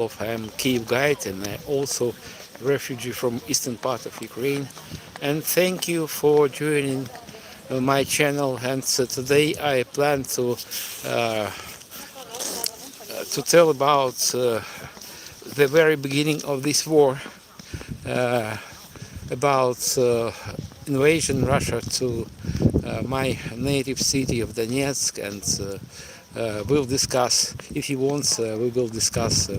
I am Kyiv guide and I also refugee from eastern part of Ukraine. And thank you for joining my channel. And today I plan to tell about the very beginning of this war, uh, about invasion Russia to my native city of Donetsk, and we'll discuss, if he wants, we will discuss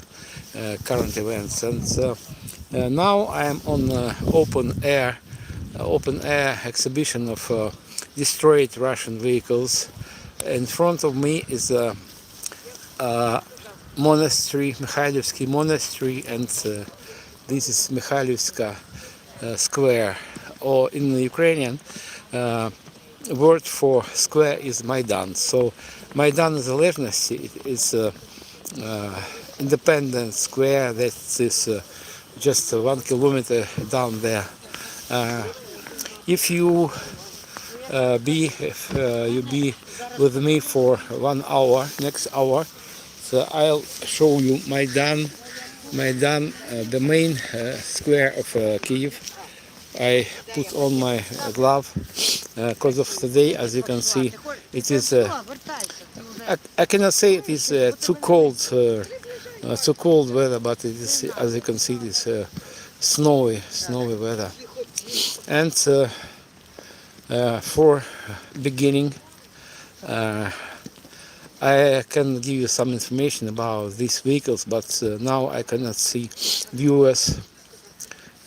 current events. And now I am on open air exhibition of destroyed Russian vehicles. In front of me is a monastery, Mikhailivsky monastery, and this is Mikhailivska square, or in Ukrainian word for square is Maidan. So Maidan is a Levnosti, it's independent square that is just 1 kilometer down there. If you be with me for 1 hour, next hour, so I'll show you Maidan, the main square of Kyiv. I put on my glove because of today, as you can see, it is. I cannot say it is too cold weather, but it is, as you can see, it is snowy weather. And for beginning, I can give you some information about these vehicles, but now I cannot see viewers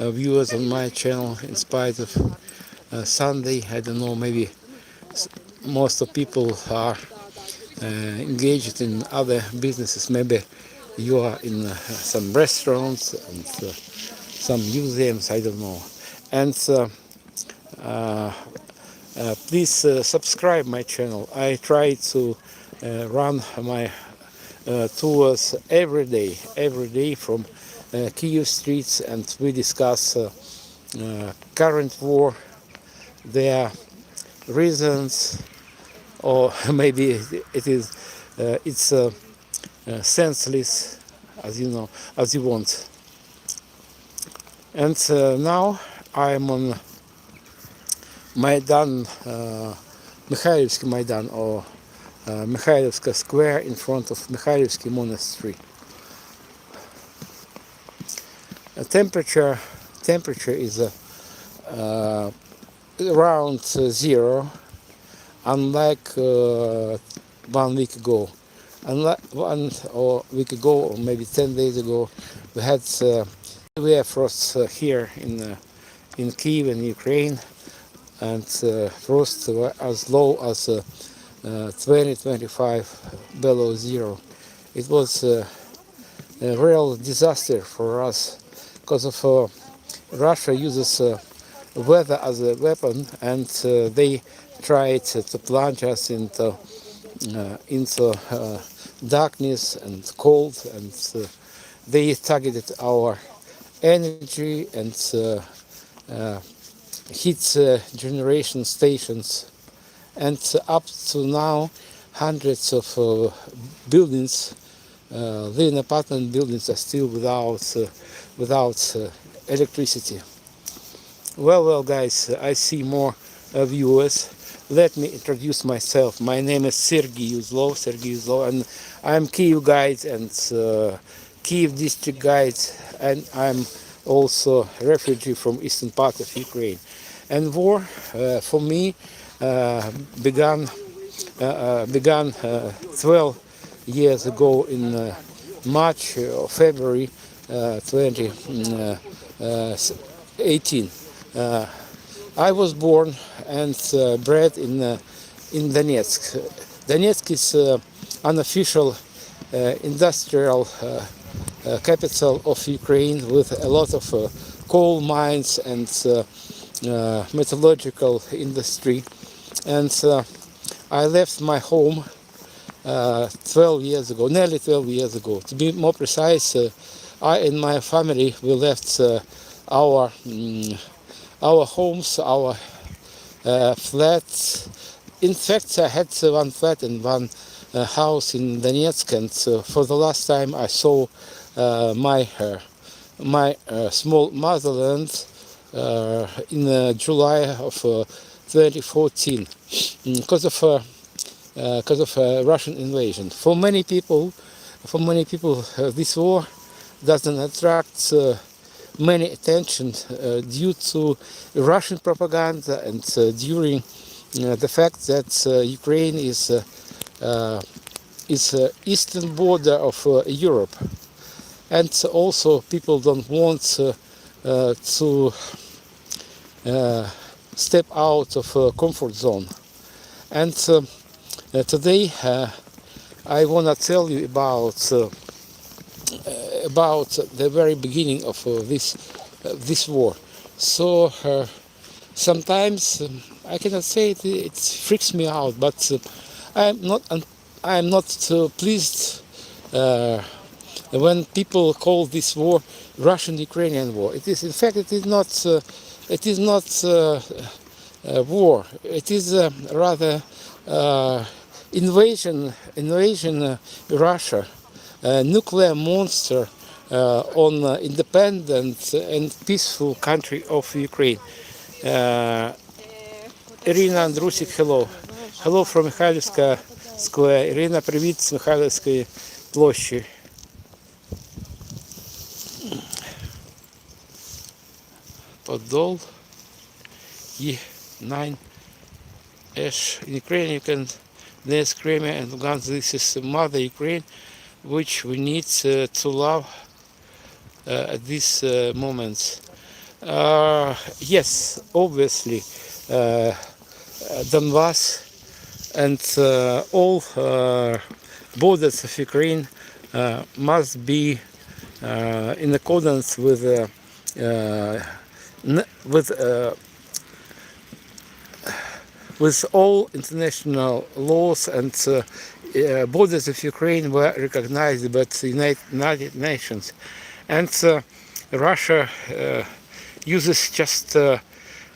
on my channel in spite of Sunday. I don't know, maybe most of people are engaged in other businesses. Maybe you are in some restaurants and some museums, I don't know. And please subscribe my channel. I try to run my tours every day from Kyiv streets, and we discuss current war, their reasons, or maybe it's senseless, as you know, as you want. And now I'm on Maidan, Mikhailivsky Maidan, or Mikhailivska square in front of Mikhailivsky monastery. Temperature is around zero, unlike 1 week ago. Unlike week ago, or maybe 10 days ago, we had severe frost here in Kyiv in Ukraine, and frost as low as 20-25 below zero. It was a real disaster for us because of Russia uses weather as a weapon, and they tried to plunge us into darkness and cold, and they targeted our energy and heat generation stations. And up to now, hundreds of buildings, living apartment buildings, are still without electricity. Well, guys, I see more viewers. Let me introduce myself. My name is Sergey Uzlov, and I'm Kyiv guide and Kyiv district guide, and I'm also a refugee from eastern part of Ukraine. And war for me began 12 years ago in March or February 2018. I was born and bred in Donetsk. Donetsk is unofficial industrial capital of Ukraine, with a lot of coal mines and metallurgical industry. And I left my home 12 years ago, nearly 12 years ago. To be more precise, I and my family, we left our homes, our flats. In fact, I had one flat and one house in Donetsk, and for the last time I saw my small motherland in July of 2014 because of Russian invasion. For many people, this war doesn't attract many attention due to Russian propaganda and during the fact that Ukraine is eastern border of Europe, and also people don't want to step out of comfort zone. And today I want to tell you about the very beginning of this war. So sometimes I cannot say it freaks me out, but I am not pleased when people call this war Russian-Ukrainian war. It is, in fact, it is not war. It is rather invasion Russia, nuclear monster on independent and peaceful country of Ukraine. Irina and Rusik, hello. Hello from Mikhailivska Square. Irina, привіт з Михайлівської площі. Подол E9 Ash. In Ukraine you can dance Crimea and Lugansk. This is Mother Ukraine, which we need to love at this moment. Yes, obviously, Donbass and all borders of Ukraine must be in accordance with all international laws, and borders of Ukraine were recognized by the United Nations. And Russia uses just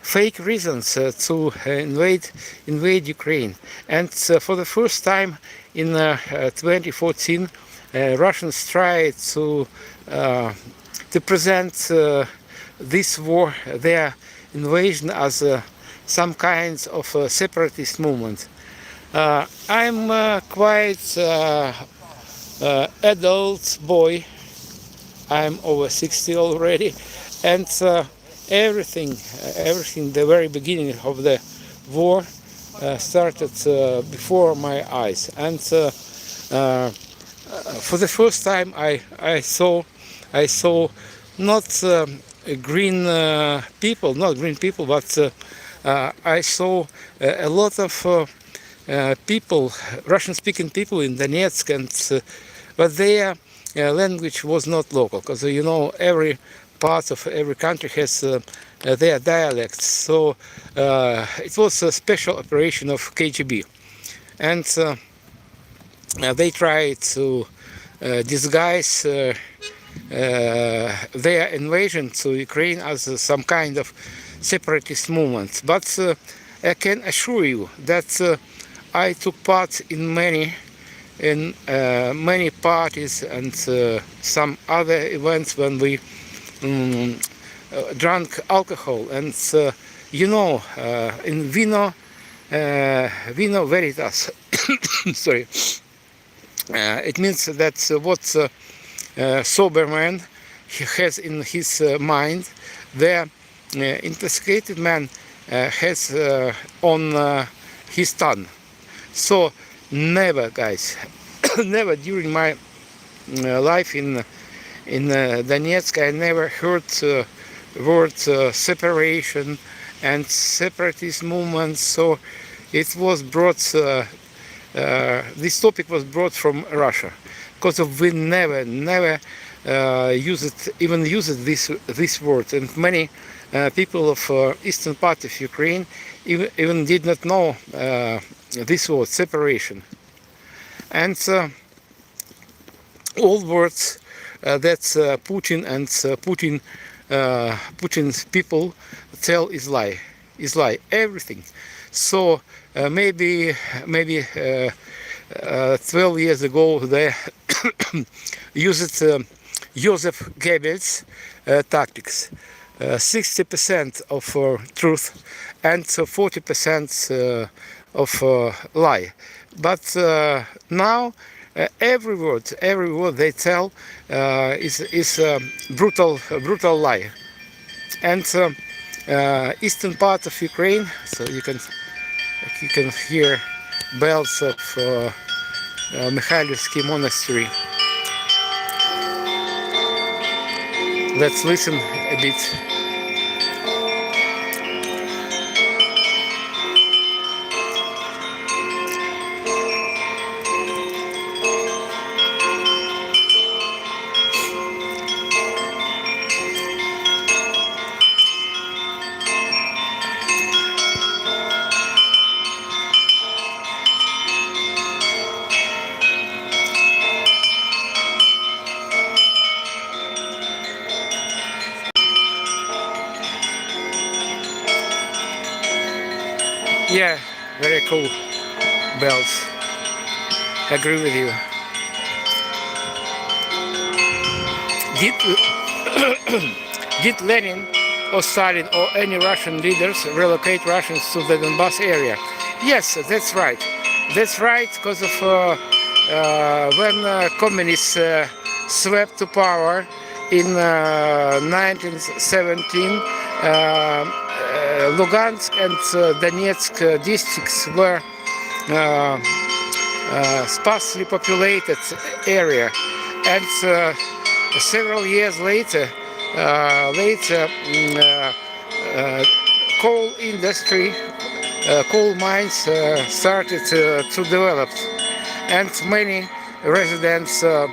fake reasons to invade Ukraine. And for the first time in 2014, Russians tried to present this war, their invasion, as some kinds of separatist movement. I'm quite adult boy. I'm over 60 already, and everything, the very beginning of the war started before my eyes. And for the first time, I saw not green people, but I saw a lot of people, Russian-speaking people in Donetsk, and but their language was not local, because every part of every country has their dialects. So it was a special operation of KGB, and they tried to disguise their invasion to Ukraine as some kind of separatist movement. But I can assure you that I took part in many parties and some other events when we drank alcohol. And in vino veritas, sorry, it means that what sober man has in his mind, the intoxicated man has on his tongue. So never, guys, never during my life in Donetsk, I never heard word separation and separatist movement. So it was brought. This topic was brought from Russia, because we never use this word, and many people of eastern part of Ukraine even did not know this word, separation. And all words that Putin and Putin's people tell is lie, 12 years ago they used Joseph Goebbels tactics. 60% of truth and 40% of lie. But now every word they tell is a brutal lie. And eastern part of Ukraine, so you can hear bells of Mikhailivsky monastery. Let's listen a bit. Yeah, very cool bells. I agree with you. Did Lenin or Stalin or any Russian leaders relocate Russians to the Donbass area? Yes, that's right. That's right, because of when communists swept to power in 1917, Lugansk and Donetsk districts were sparsely populated area, and several years later, coal industry, coal mines started to develop, and many residents of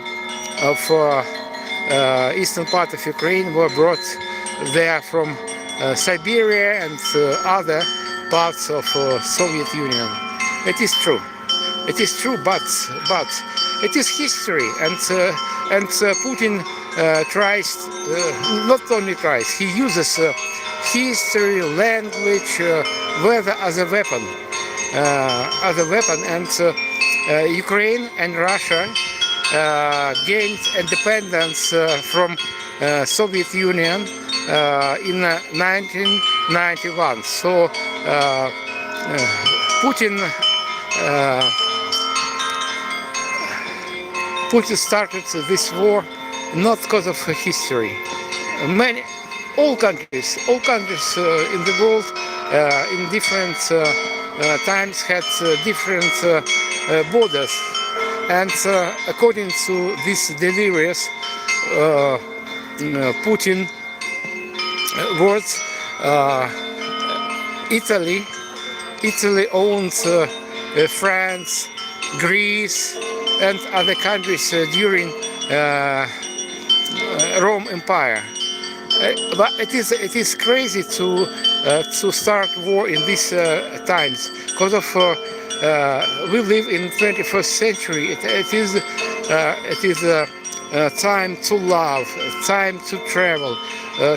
eastern part of Ukraine were brought there from Siberia and other parts of Soviet Union. It is true. It is true, but it is history, and Putin tries, not only tries, he uses history, language, weather as a weapon, and Ukraine and Russia gained independence from Soviet Union in 1991. So Putin started this war not because of history. All countries in the world in different times had different borders, and according to these delirious Putin words, Italy owns France, Greece, and other countries during Rome Empire. But it is crazy to start war in these times, because of we live in 21st century. It is time to love, time to travel,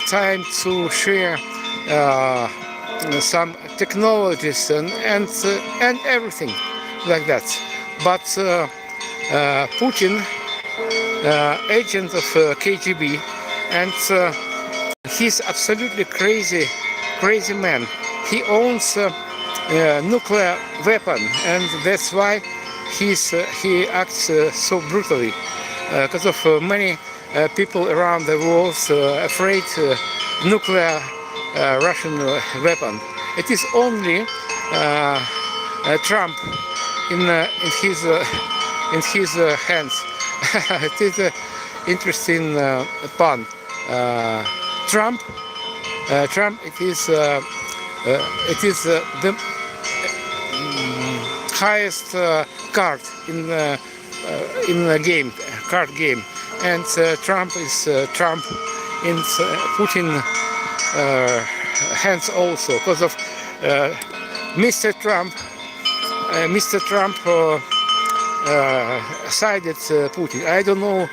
time to share some technologies and everything like that. But Putin, agent of KGB, and he's absolutely crazy man. He owns a nuclear weapon, and that's why he acts so brutally. Because of many people around the world afraid nuclear Russian weapon. It is only Trump in his hands. It is an interesting pun. Trump. It is the highest card in the game, card game, and Trump is Trump in Putin hands also, because of Mr. Trump. Sided Putin. I don't know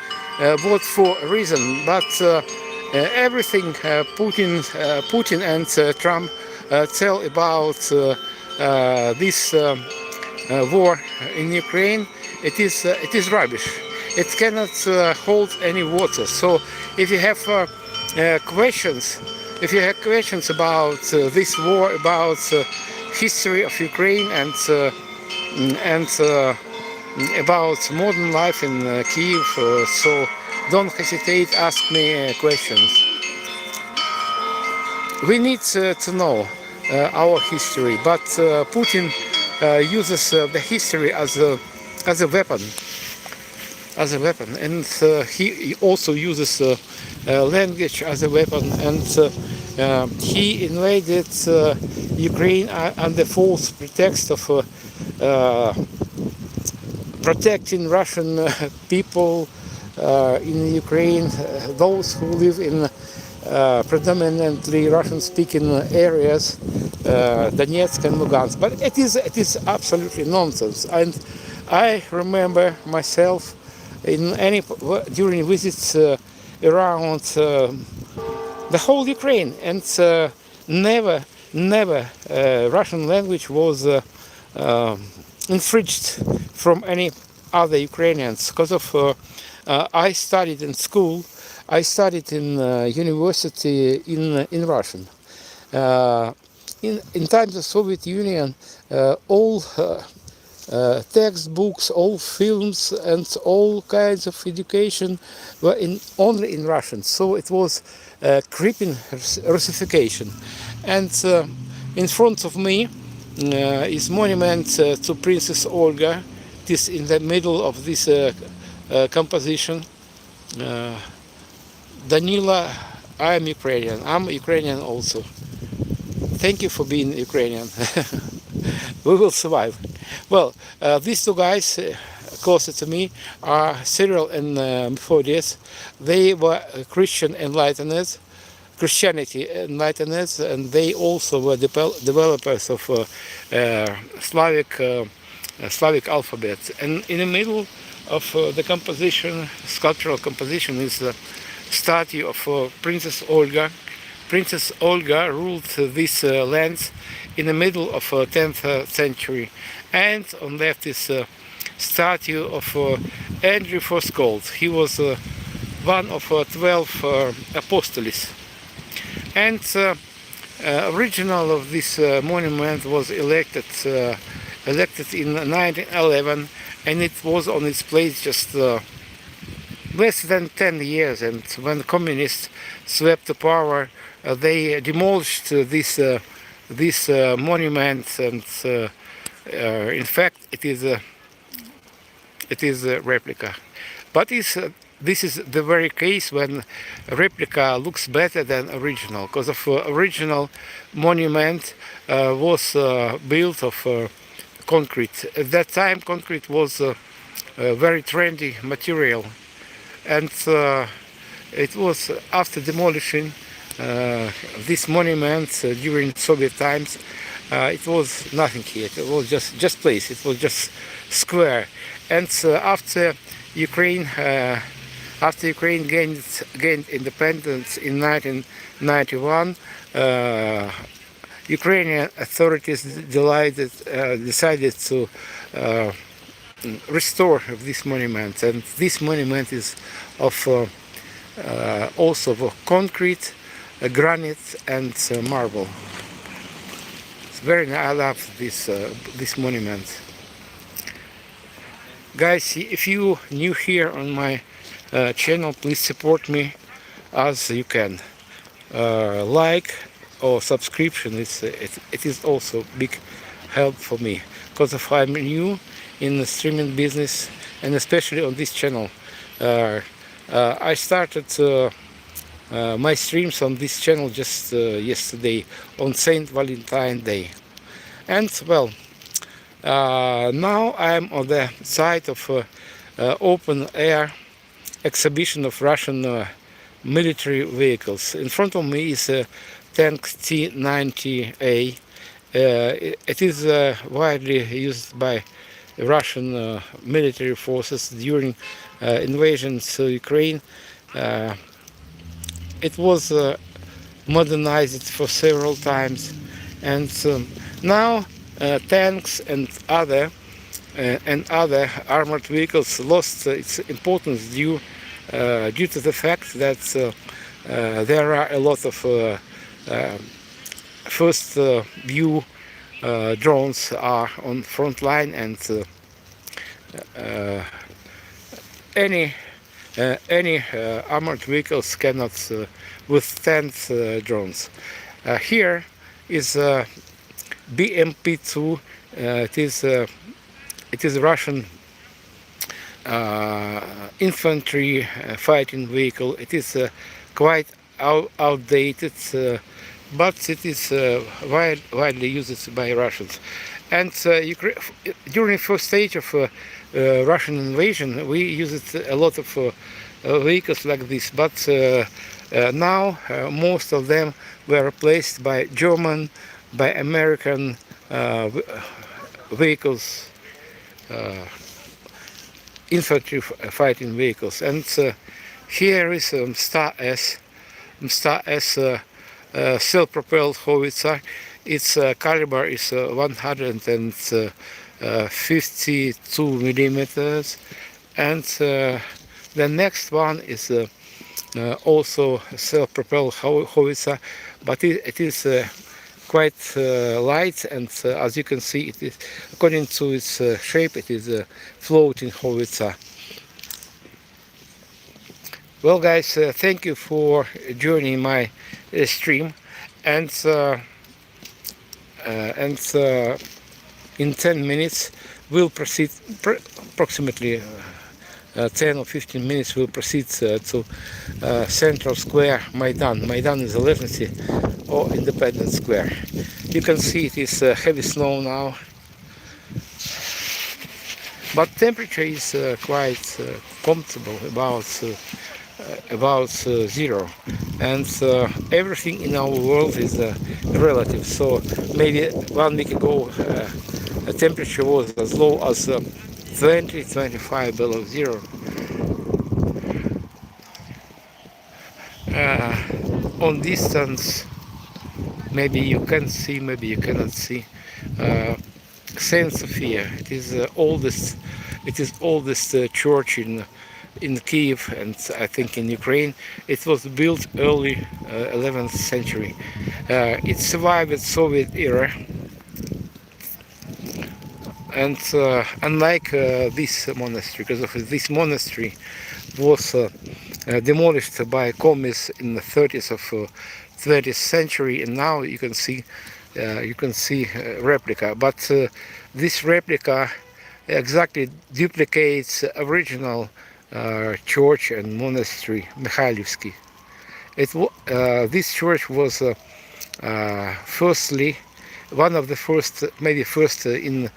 what for reason, but everything Putin and Trump tell about this war in Ukraine it is rubbish. It cannot hold any water. So if you have questions, if you have questions about this war, about history of Ukraine, and about modern life in Kyiv, so don't hesitate, ask me questions. We need to know our history, but Putin uses the history as a weapon, and he also uses language as a weapon, and he invaded Ukraine under false pretext of protecting Russian people in Ukraine, those who live in predominantly Russian-speaking areas, Donetsk and Lugansk. But it is absolutely nonsense. And I remember myself during visits around the whole Ukraine, and never Russian language was infringed from any other Ukrainians. Because of I studied in school, I studied in university in Russian. In times of Soviet Union, all textbooks, all films, and all kinds of education were only in Russian. So it was creeping Russification. And in front of me is monument to Princess Olga. It is in the middle of this composition. Danila, I am Ukrainian. I'm Ukrainian also. Thank you for being Ukrainian. We will survive. Well, these two guys closer to me are Cyril and Methodius. They were Christianity enlighteners, and they also were developers of Slavic alphabet. And in the middle of the composition, sculptural composition, is the statue of Princess Olga. Princess Olga ruled these lands in the middle of 10th century. And on left is a statue of Andrew Foscold. He was one of 12 apostles. And original of this monument was elected in 1911, and it was on its place just less than 10 years. And when communists swept the power, they demolished this monument, and in fact it is a replica. But this is the very case when a replica looks better than original, because of original monument was built of concrete. At that time, concrete was a very trendy material, and it was after demolishing this monument during Soviet times. It was nothing here. It was just place. It was just square. And after Ukraine gained independence in 1991, Ukrainian authorities decided to restore this monument, and this monument is of also of concrete, granite, and marble. It's very nice. I love this monument. Guys, if you new here on my channel, please support me as you can. Like or subscription, it is also big help for me, because if I'm new in the streaming business, and especially on this channel. I started my streams on this channel just yesterday, on Saint Valentine Day. And well, now I'm on the site of open air exhibition of Russian military vehicles. In front of me is a tank T-90A. It is widely used by Russian military forces during invasion to Ukraine. It was modernized for several times, and now tanks and other and other armored vehicles lost its importance due to the fact that there are a lot of uh, first view drones are on front line, and uh, any armored vehicles cannot withstand drones. Here is BMP-2. It is a Russian infantry fighting vehicle. It is quite outdated, but it is widely used by Russians. And during first stage of Russian invasion, we used a lot of vehicles like this, but now most of them were replaced by German, by American vehicles, infantry fighting vehicles. And here is Star S self-propelled howitzer. Its caliber is 152 millimeters, and the next one is also self-propelled howitzer, but it is quite light, and as you can see, it is, according to its shape, it is a floating howitzer. Well, guys, thank you for joining my stream, and in 10 minutes we'll proceed, approximately 10 or 15 minutes we'll proceed to Central Square, Maidan. Maidan is a Zelensky or Independence Square. You can see it is heavy snow now, but temperature is quite comfortable, about zero, and everything in our world is relative. So maybe 1 week ago the temperature was as low as 20-25 below zero. On distance, maybe you can see, maybe you cannot see, Saint Sophia. It is oldest church in Kyiv, and I think in Ukraine. It was built early 11th century. It survived the Soviet era, and unlike this monastery, because of this monastery was demolished by communists in the 30s of 20th century, and now you can see replica, but this replica exactly duplicates original church and monastery Mikhailivsky. This church was firstly one of the first, maybe first in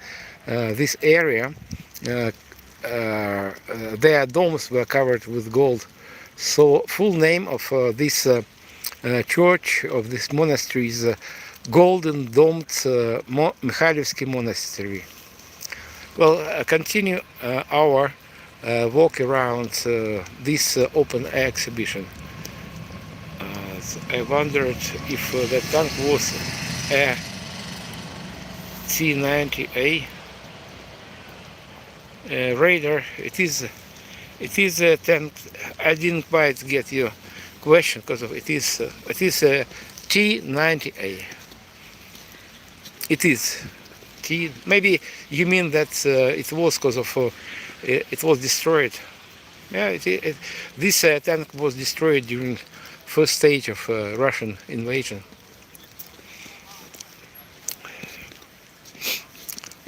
this area. Their domes were covered with gold. So full name of this church, of this monastery, is Golden Domed Mikhailivsky Monastery. Well, continue our walk around this open air exhibition. So I wondered if the tank was a T-90A Raider. It is a tank. I didn't quite get your question, because of it is a T-90A. It is T. Maybe you mean that it was because of it was destroyed. Yeah, this tank was destroyed during first stage of Russian invasion.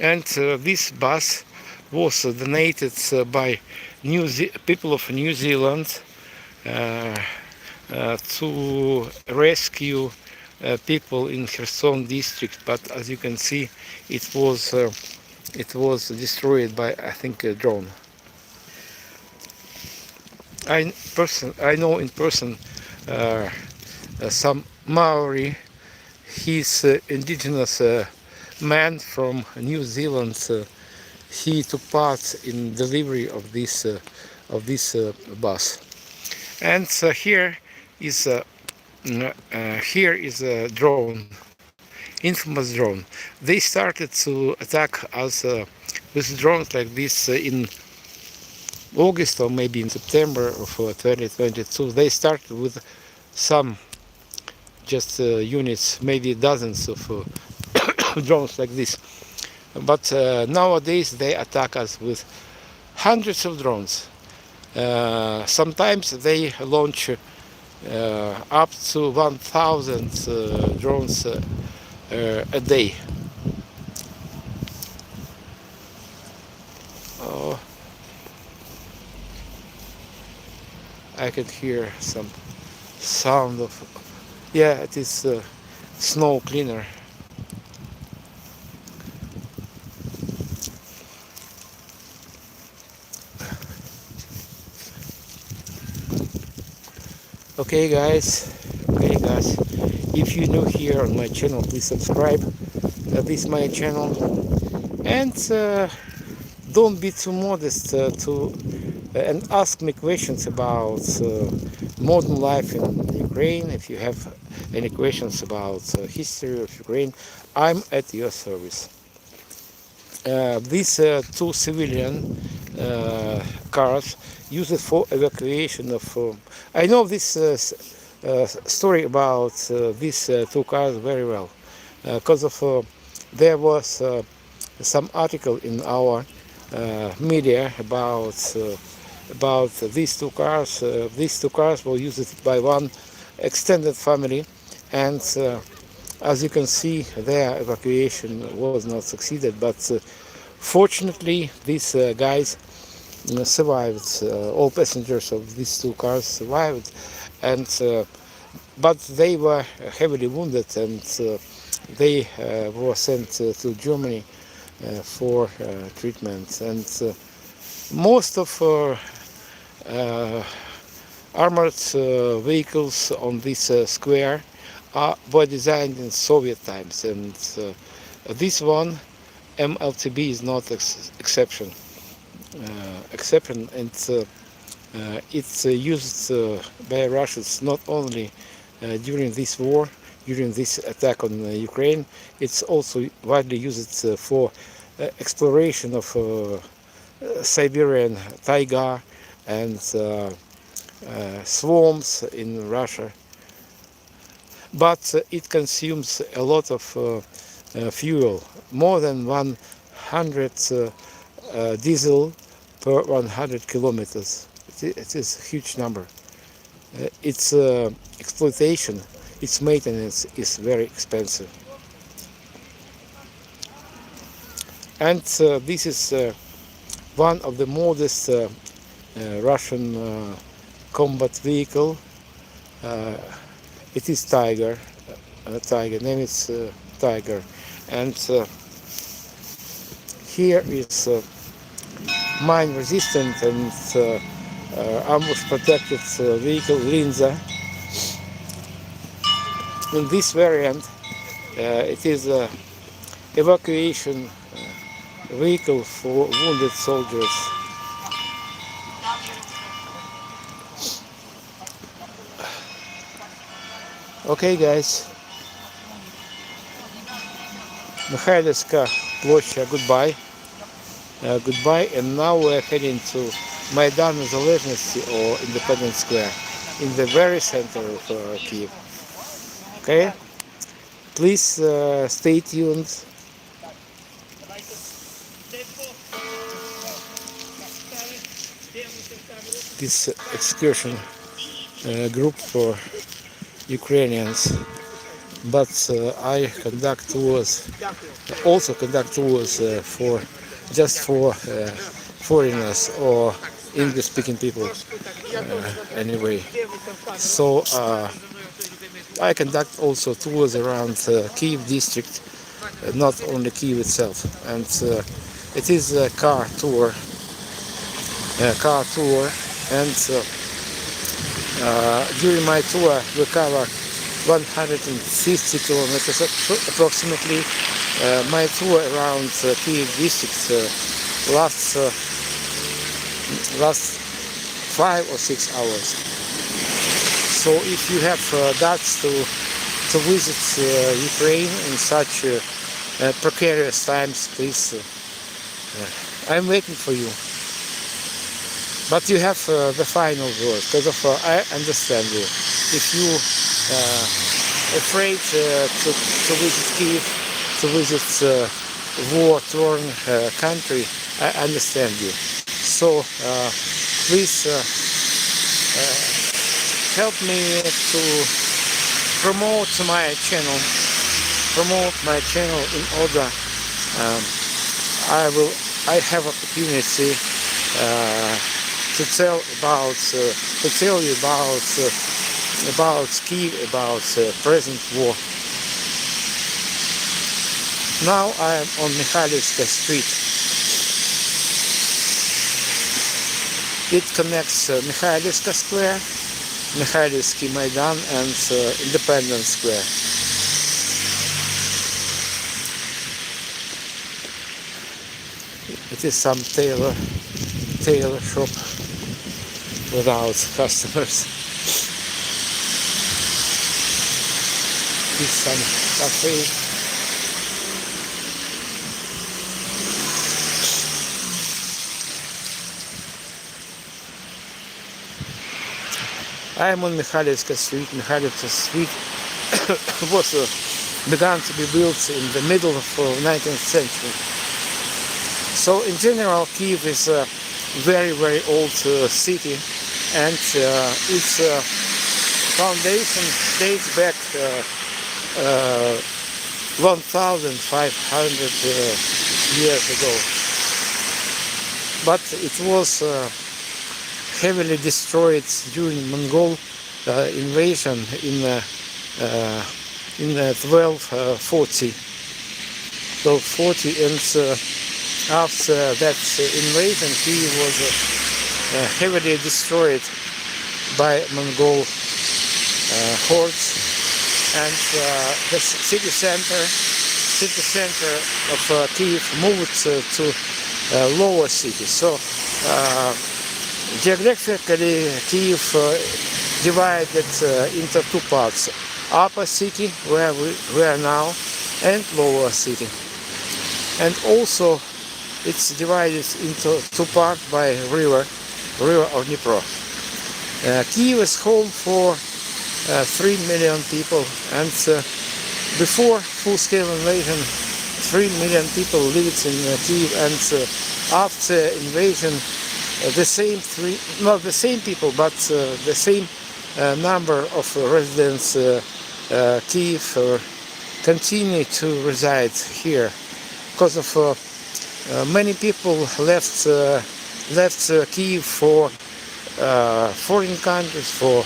And this bus was donated by people of New Zealand to rescue people in Kherson district. But as you can see, it was destroyed by, I think, a drone. I know in person some Maori. He's indigenous man from New Zealand. He took part in delivery of this bus. And here is a drone, infamous drone. They started to attack as with drones like this in August or maybe in September of 2022. They started with some just units, maybe dozens of drones like this. But nowadays they attack us with hundreds of drones. Sometimes they launch up to 1,000 drones a day. Oh, I can hear some sound of, yeah, it is snow cleaner. Okay guys, if you're new here on my channel, please subscribe. This is my channel, and don't be too modest to and ask me questions about modern life in Ukraine. If you have any questions about history of Ukraine, I'm at your service. These two civilian cars used for evacuation of. I know this story about these two cars very well, because of there was some article in our media about these two cars. These two cars were used by one extended family, and as you can see, their evacuation was not succeeded. But fortunately, these guys survived. All passengers of these two cars survived, and but they were heavily wounded, and they were sent to Germany for treatment. And most of armored vehicles on this square were designed in Soviet times, and this one, MLTB, is not exception. And it's used by Russians not only during this war, during this attack on Ukraine. It's also widely used for exploration of Siberian taiga and swamps in Russia. But it consumes a lot of fuel, more than 100 diesel per 100 kilometers. It is a huge number. Its exploitation, its maintenance is very expensive. And this is one of the modest Russian combat vehicle. It is Tiger, name is Tiger, and here is mine resistant and ambush protected vehicle Linza. In this variant, it is a evacuation vehicle for wounded soldiers. Okay, guys. Михайлівська площа, goodbye. Goodbye, and now we're heading to Майдан Незалежності or Independence Square in the very center of Kyiv. Okay? Please stay tuned. This excursion group for Ukrainians, but I also conduct tours for foreigners or English-speaking people anyway. So I conduct also tours around Kyiv district, not only Kyiv itself, and it is a car tour, and during my tour we cover 150 kilometers approximately. My tour around Kyiv district lasts 5 or 6 hours. So if you have doubts to visit Ukraine in such precarious times, please I'm waiting for you. But you have the final word, because I understand you. If you afraid to visit Kyiv, to visit war-torn country, I understand you. So please help me to promote my channel. In order I have opportunity to tell you about Kyiv, about present war. Now I am on Mikhailivska Street. It connects Mikhailivska Square, Mikhailivsky Maidan, and Independence Square. It is some tailor shop without customers. It is some cafe. I am on Mikhailivska Street. Mikhailivska Street was began to be built in the middle of 19th century. So in general, Kyiv is a very, very old city, and its foundation dates back 1,500 years ago. But it was heavily destroyed during Mongol invasion in 1240. And after that invasion, Kyiv was heavily destroyed by Mongol hordes, and the city center of Kyiv moved to lower city. So geographically, Kyiv divided into two parts: upper city, where we are now, and lower city. And also it's divided into two parts by river of Dnipro. Kyiv is home for 3 million people, and before full-scale invasion, 3 million people lived in Kyiv, and after invasion, the same number of residents Kyiv continue to reside here because of many people left Kyiv for foreign countries, for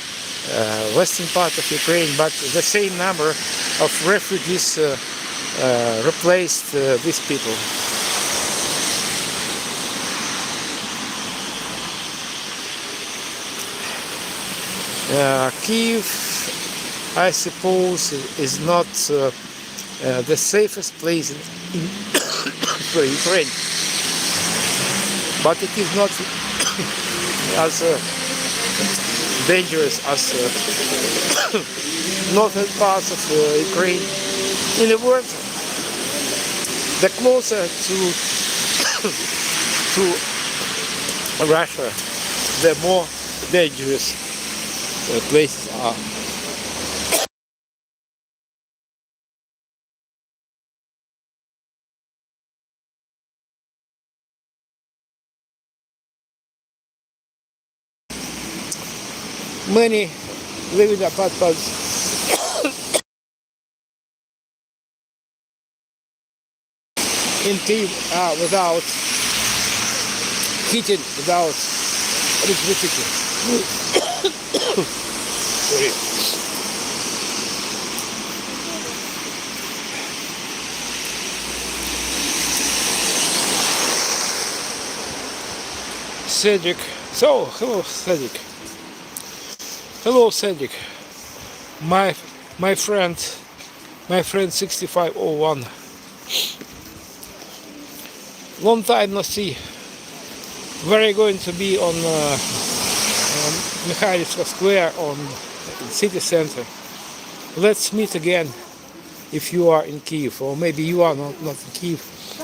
western part of Ukraine, but the same number of refugees replaced these people. Kyiv, I suppose, is not the safest place in Ukraine, but it is not as dangerous as northern parts of Ukraine. In the world, the closer to Russia, the more dangerous places are. Many live in apartments in Kyiv without heating, without electricity. Sorry. Cedric. So, hello, Cedric. Hello, Cedric. My friend 6501. Long time no see. Where are you going to be on Mikhailivska Square, on city center? Let's meet again if you are in Kyiv, or maybe you are not in Kyiv.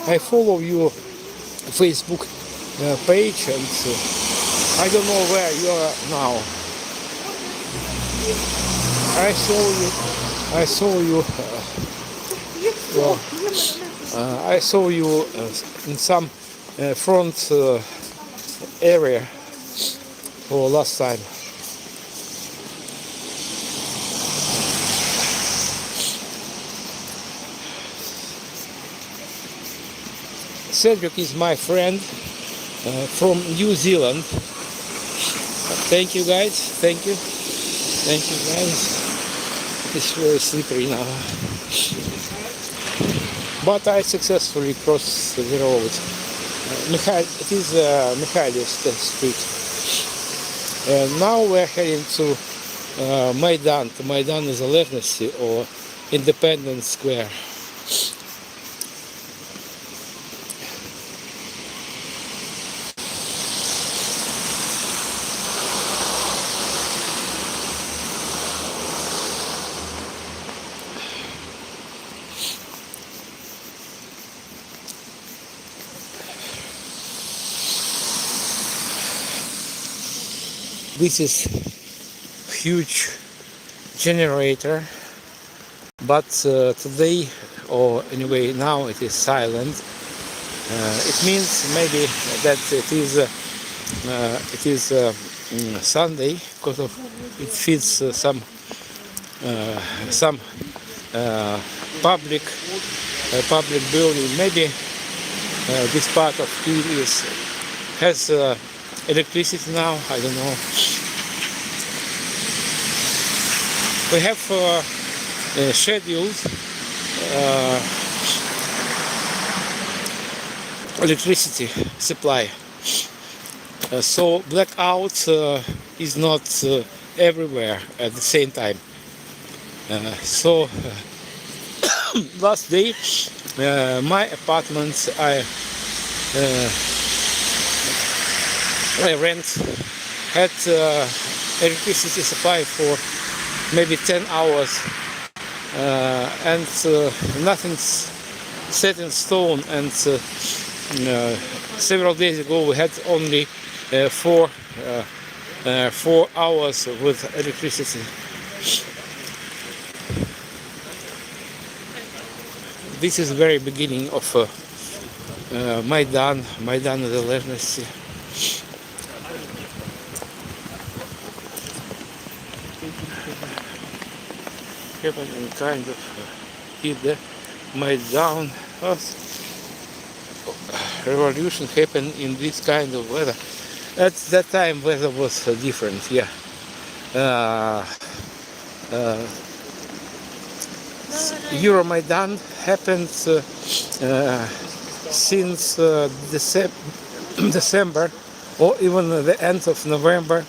I follow you Facebook page, and I don't know where you are now. I saw you. Well, I saw you in some front area for last time. Cedric is my friend from New Zealand. Thank you guys, thank you guys. It's very slippery now. But I successfully crossed the road. It is Mikhailivsk Street. And now we're heading to Maidan, to Maidan Nезалежності or Independence Square. This is huge generator, but today, or anyway now, it is silent. It means maybe that it is Sunday, because of it feeds some public building. Maybe this part of Kyiv has electricity now, I don't know. We have scheduled electricity supply. So blackout is not everywhere at the same time. So last day, my apartment I rent had electricity supply for maybe 10 hours, and nothing's set in stone, and several days ago we had only 4 hours with electricity. This is the very beginning of Maidan Незалежності. Happening kind of hit the Maidan. Revolution happened in this kind of weather. At that time weather was different, yeah. Euromaidan happened since December or even the end of November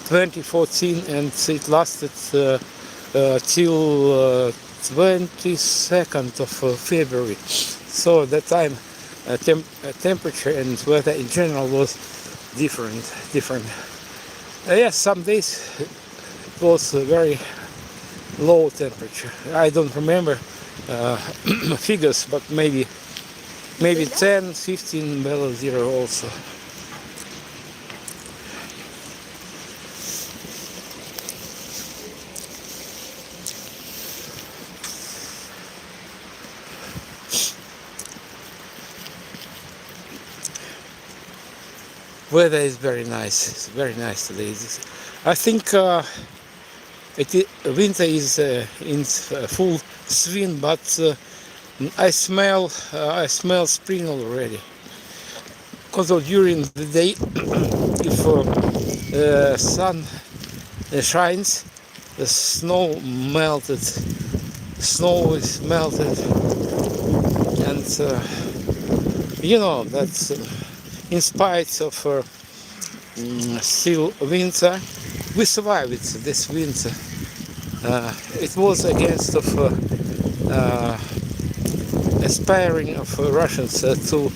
2014, and it lasted till 22nd of February. So at that time temperature and weather in general was different. Yes, some days it was very low temperature. I don't remember figures, but maybe 10, 15 below zero also. Weather is very nice. It's very nice today. I think winter is in full swing, but I smell spring already. Because during the day, if sun shines, the snow is melted, and you know that's. In spite of still winter, we survived this winter. It was against of aspiring of Russians to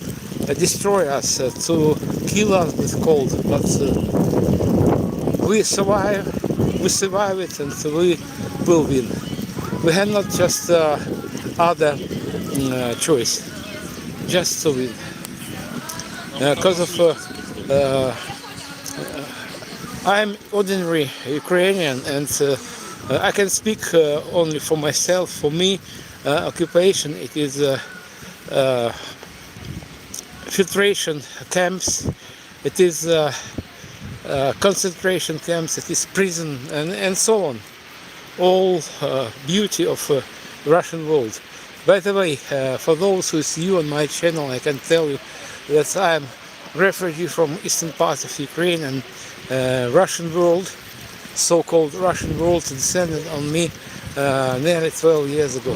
destroy us, to kill us with cold. But we survived it, and we will win. We had not just other choice. just to win. Because of I'm ordinary Ukrainian, and I can speak only for myself. For me, occupation, it is filtration camps, it is concentration camps, it is prison, and so on. All beauty of Russian world. By the way, for those who is new on my channel, I can tell you that I am refugee from eastern part of Ukraine, and Russian world, so-called Russian world, descended on me nearly 12 years ago.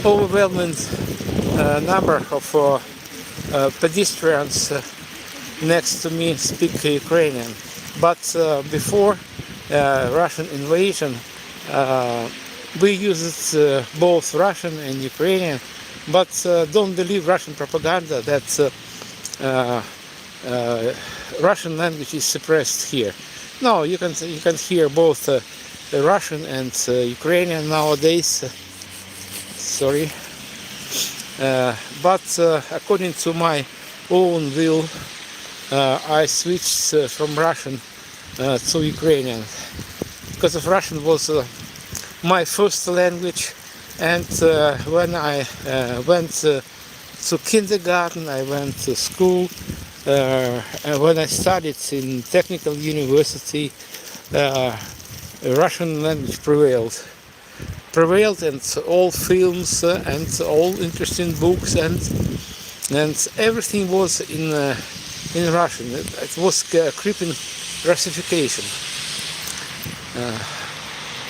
Overwhelming number of pedestrians next to me speak Ukrainian, but before Russian invasion we used both Russian and Ukrainian, but don't believe Russian propaganda that Russian language is suppressed here. No, you can hear both Russian and Ukrainian nowadays. Sorry, but according to my own will, I switched from Russian to Ukrainian because of Russian was my first language, and when I went to kindergarten, I went to school, and when I studied in technical university, Russian language prevailed, and all films and all interesting books and everything was in Russian. It was creeping Russification.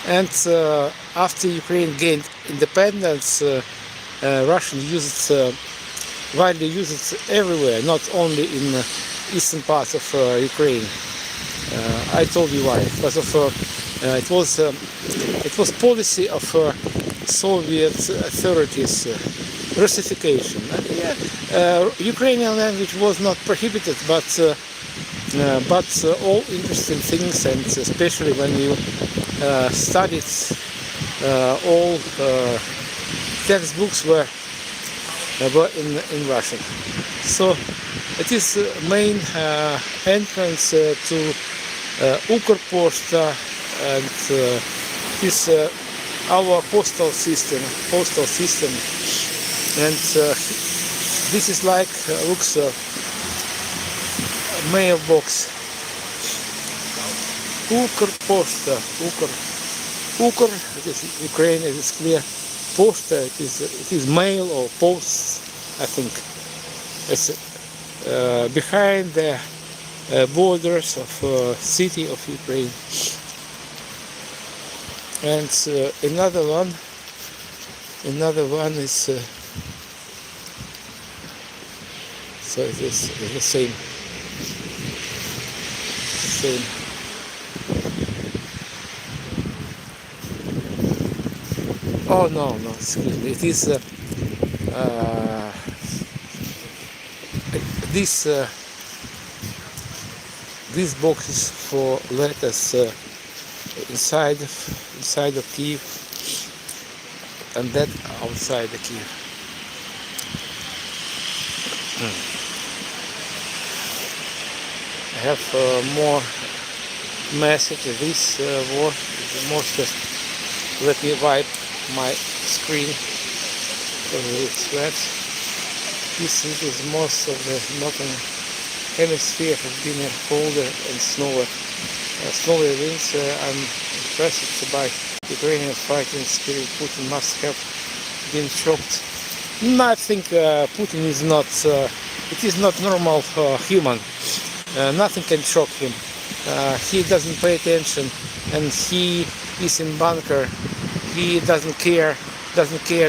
And after Ukraine gained independence, Russian widely used everywhere, not only in eastern parts of Ukraine. I told you why. Because of it was policy of Soviet authorities, Russification. Ukrainian language was not prohibited, but all interesting things, and especially when you studied all textbooks were in Russian. So it is main entrance to Ukrposhta, and is our postal system, and this is like looks mailbox. Ukrposhta, Ukr, it is Ukraine, it is clear. Posta, it is mail or post, I think. It's behind the borders of city of Ukraine. And another one is so it is the same. Oh no, excuse me. It is this box is for letters inside of Kyiv, and that outside the Kyiv. I have more message. This word is the most. Let me wipe my screen because it's wet. This is most of the northern hemisphere has been colder and snowy winds. I'm impressed by Ukrainian fighting spirit. Putin must have been shocked. I think Putin is not. It is not normal human. Nothing can shock him. He doesn't pay attention, and he is in bunker. He doesn't care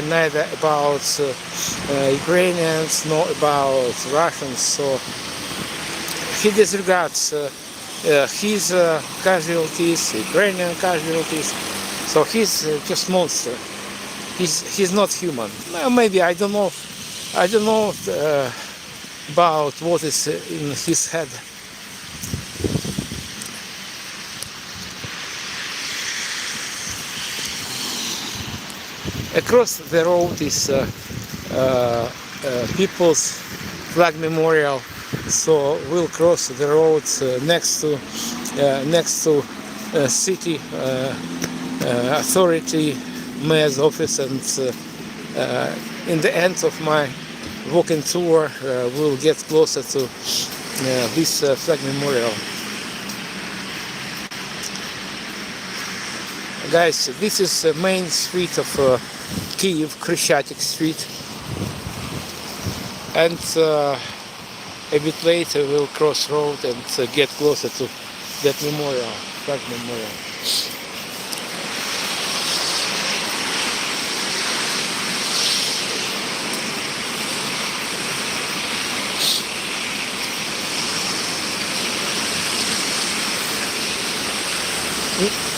neither about Ukrainians nor about Russians. So he disregards his casualties, Ukrainian casualties. So he's just monster. He's not human. Maybe I don't know about what is in his head. Across the road is People's Flag Memorial, so we'll cross the roads next to city authority, mayor's office, and in the end of my walking tour we'll get closer to this flag memorial. Guys, this is the main street of Kyiv, Krishchatik Street, and a bit later we'll cross road and get closer to that memorial, flag memorial.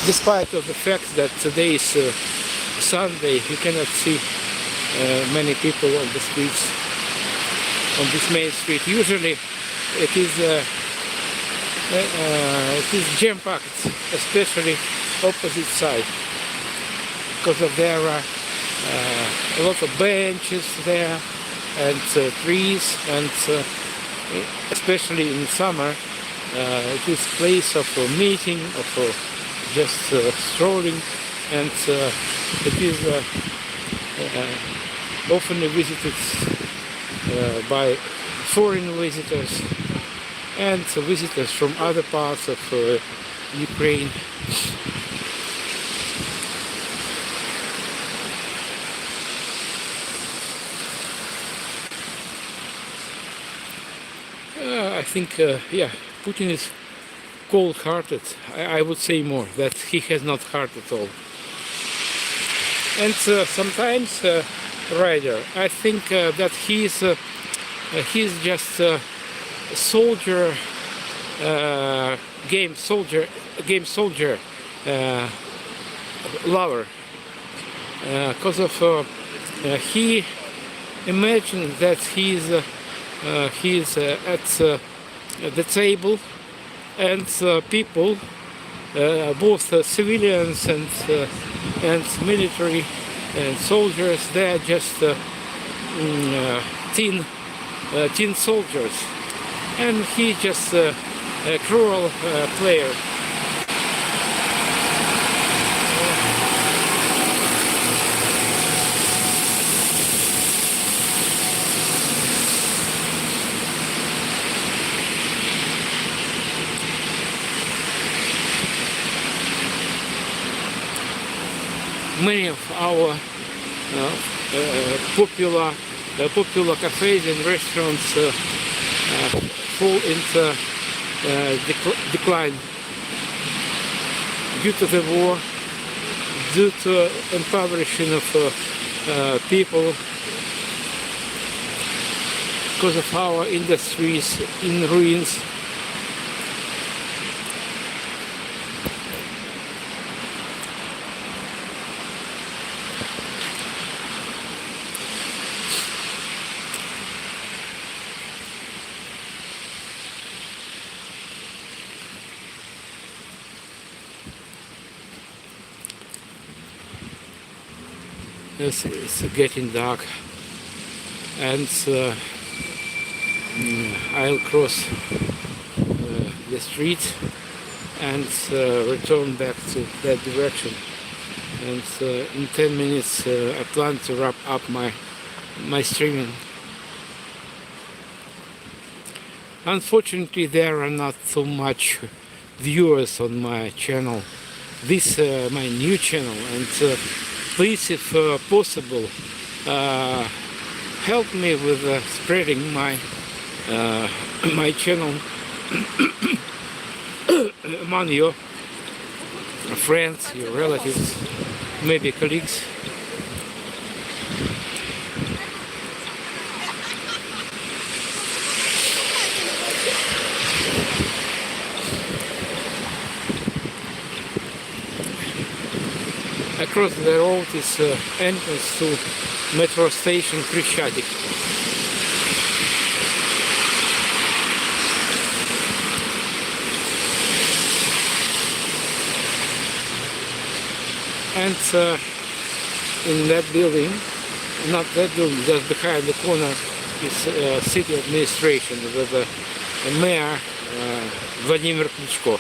Despite of the fact that today is Sunday, you cannot see many people on the streets, on this main street. Usually it is jam-packed, especially opposite side, because of there are a lot of benches there and trees, and especially in summer it is place of meeting, of just strolling, and it is often visited by foreign visitors and visitors from other parts of Ukraine. I think, yeah, Putin is cold-hearted. I would say more, that he has not heart at all. And sometimes, rather, I think that he's just a soldier, game soldier lover, because of he imagines that he's at the table, and people, both civilians and military and soldiers, they are just teen soldiers, and he's just a cruel player. Many of our popular cafes and restaurants fall into decline due to the war, due to impoverishing of people, because of our industries in ruins. It's getting dark, and I'll cross the street and return back to that direction. And in 10 minutes I plan to wrap up my streaming. Unfortunately, there are not so much viewers on my channel, this my new channel, and please, if possible, help me with spreading my my channel among your friends, your relatives, maybe colleagues. Across the road is entrance to metro station Krishchatik. And in that building, not that building, just behind the corner is city administration with the mayor Vladimir Klitschko.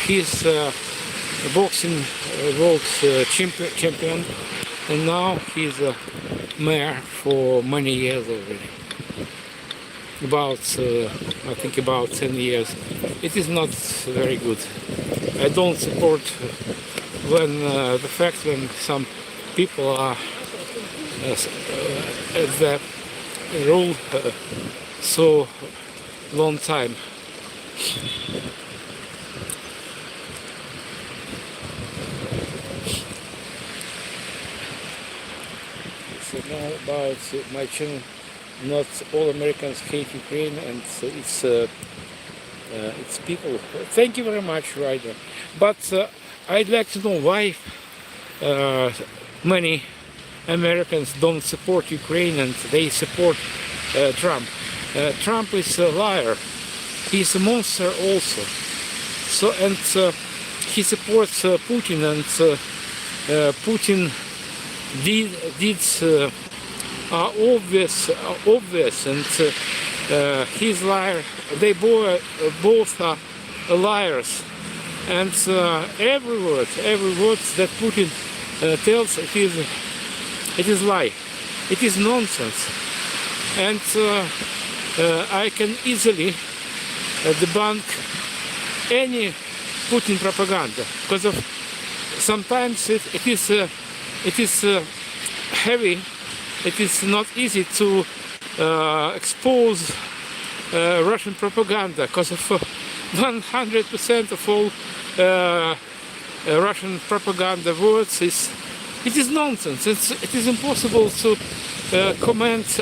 He's a boxing world champion, and now he's a mayor for many years already. About, I think about 10 years. It is not very good. I don't support when the fact when some people are at the rule so long time. So now about my channel. Not all Americans hate Ukraine, and it's people. Thank you very much, Ryder. But I'd like to know why many Americans don't support Ukraine and they support Trump. Trump is a liar. He's a monster also. So and he supports Putin, and Putin did. Are obvious, and he's liar. They both are liars, and every word that Putin tells, it is lie, it is nonsense, and I can easily debunk any Putin propaganda because of sometimes it is heavy. It is not easy to expose Russian propaganda because of 100% of all Russian propaganda words it is nonsense. It is impossible to comment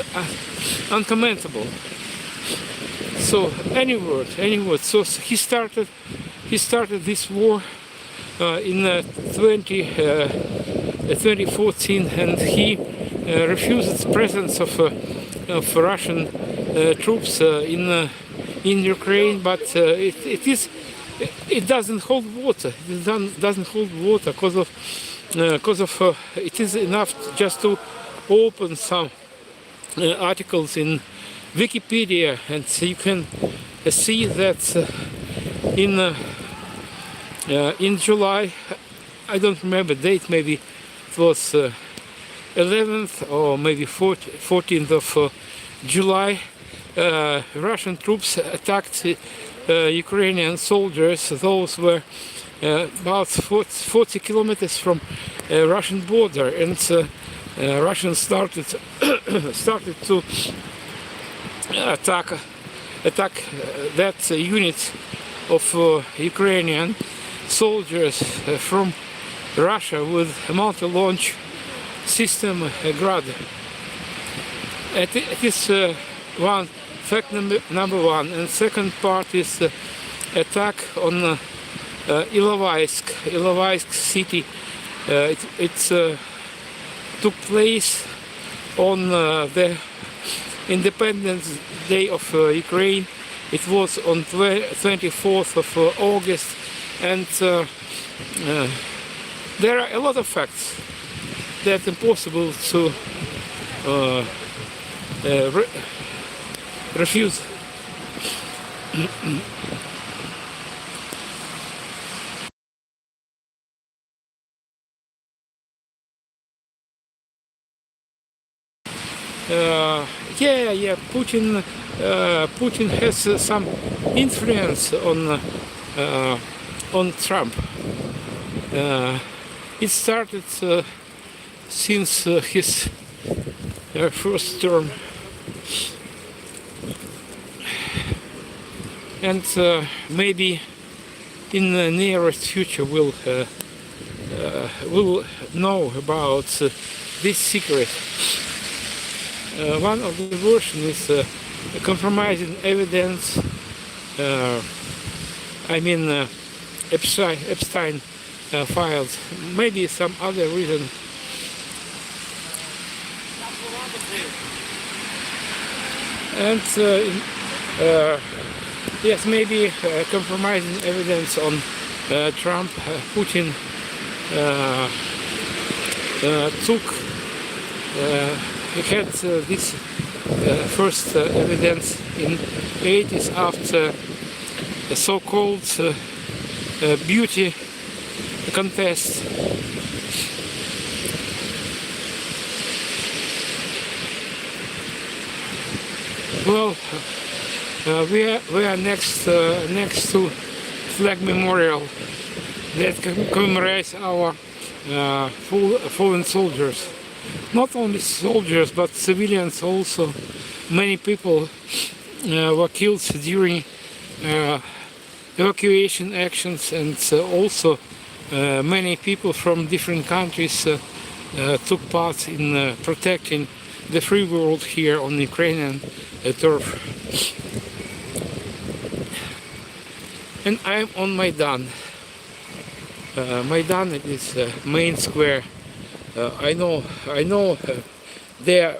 uncommentable. So any word. So he started this war in 2014, and he refused the presence of Russian troops in Ukraine, but it doesn't hold water. It doesn't hold water because of it is enough just to open some articles in Wikipedia, and you can see that in July, I don't remember the date, maybe it was 11th or maybe 14th of July, Russian troops attacked Ukrainian soldiers. Those were about 40 kilometers from Russian border, and Russians started to attack that unit of Ukrainian soldiers from Russia with a multi-launch system Grad. It is one fact number one, and second part is attack on Ilovaisk city. It took place on the Independence Day of Ukraine. It was on 24th of August, and there are a lot of facts that impossible to refuse. Yeah. Putin has some influence on Trump. It started since his first term, and maybe in the nearest future we'll know about this secret. One of the versions is compromising evidence. Epstein files. Maybe some other reason. And yes, maybe compromising evidence on Trump, Putin had this first evidence in 80s after a so-called beauty contest. Well, we are next to flag memorial that commemorates our fallen soldiers. Not only soldiers, but civilians also. Many people were killed during evacuation actions, and also many people from different countries took part in protecting the free world here on Ukrainian turf. And I'm on Maidan. Maidan is main square. I know there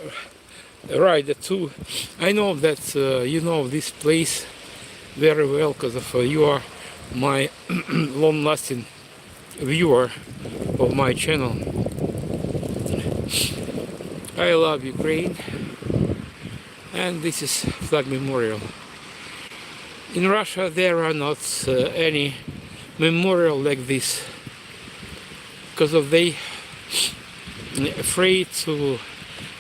right too. I know that you know this place very well because of you are my long-lasting viewer of my channel. I love Ukraine, and this is flag memorial. In Russia there are not any memorial like this because of they afraid to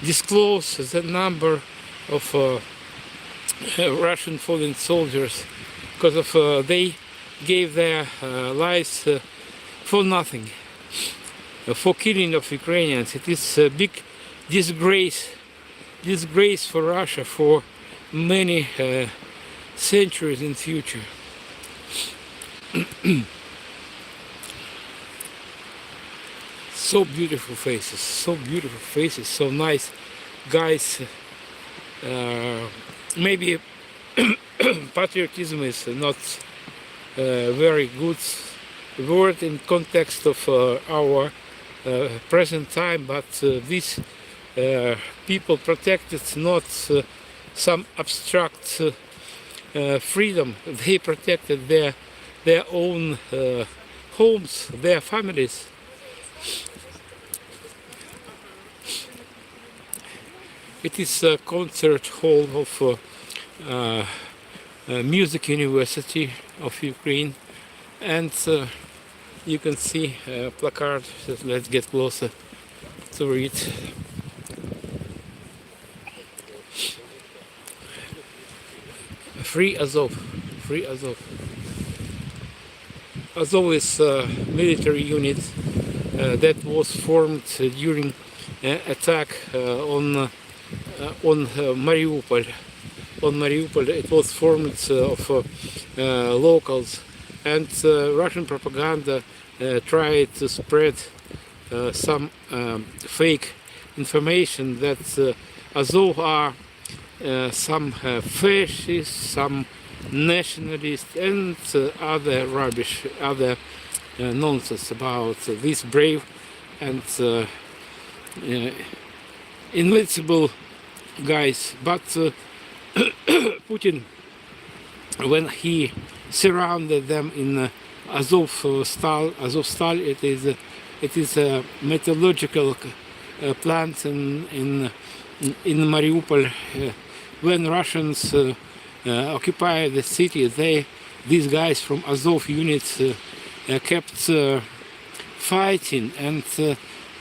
disclose the number of Russian fallen soldiers because of they gave their lives for nothing, for killing of Ukrainians. It is a big disgrace for Russia for many centuries in future. So beautiful faces, so nice guys. Maybe patriotism is not a very good word in context of our present time, but these people protected not some abstract freedom. They protected their own homes, their families. It is a concert hall of Music University of Ukraine, and you can see a placard. Let's get closer to read. Free Azov, free Azov. Azov is a military unit that was formed during attack on Mariupol. On Mariupol, it was formed of locals, and Russian propaganda tried to spread some fake information that Azov are some fascists, some nationalists, and other rubbish, other nonsense about these brave and invincible guys. But Putin, when he surrounded them in Azovstal, it is a metallurgical plant in Mariupol. When Russians occupied the city, these guys from Azov units kept fighting, and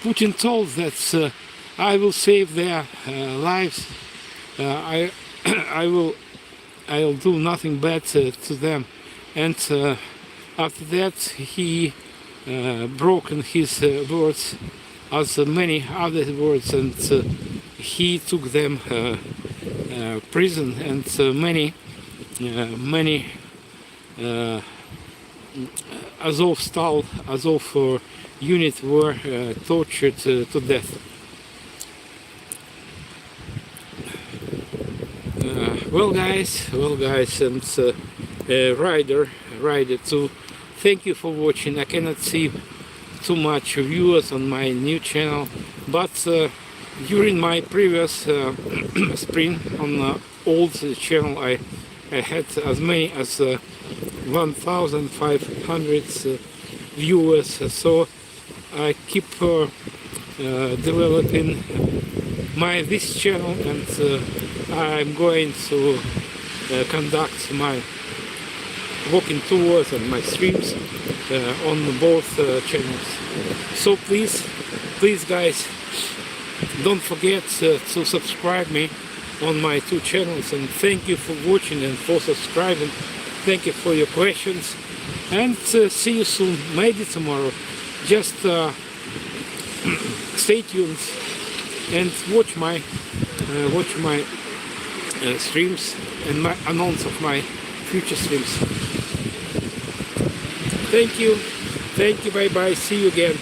Putin told that I will save their lives. I will do nothing bad to them. And after that, he broken his words as many other words, and he took them prison, and many Azov units were tortured to death. Well guys, and Rider too, thank you for watching. I cannot see too much viewers on my new channel, but during my previous sprint on the old channel I had as many as 1,500 viewers, so I keep developing this channel, and I'm going to conduct my walking tours and my streams on both channels. So please guys, don't forget to subscribe me on my two channels, and thank you for watching and for subscribing. Thank you for your questions, and see you soon, maybe tomorrow. Just stay tuned and watch my streams and my announce of my future streams. Thank you, bye bye, see you again.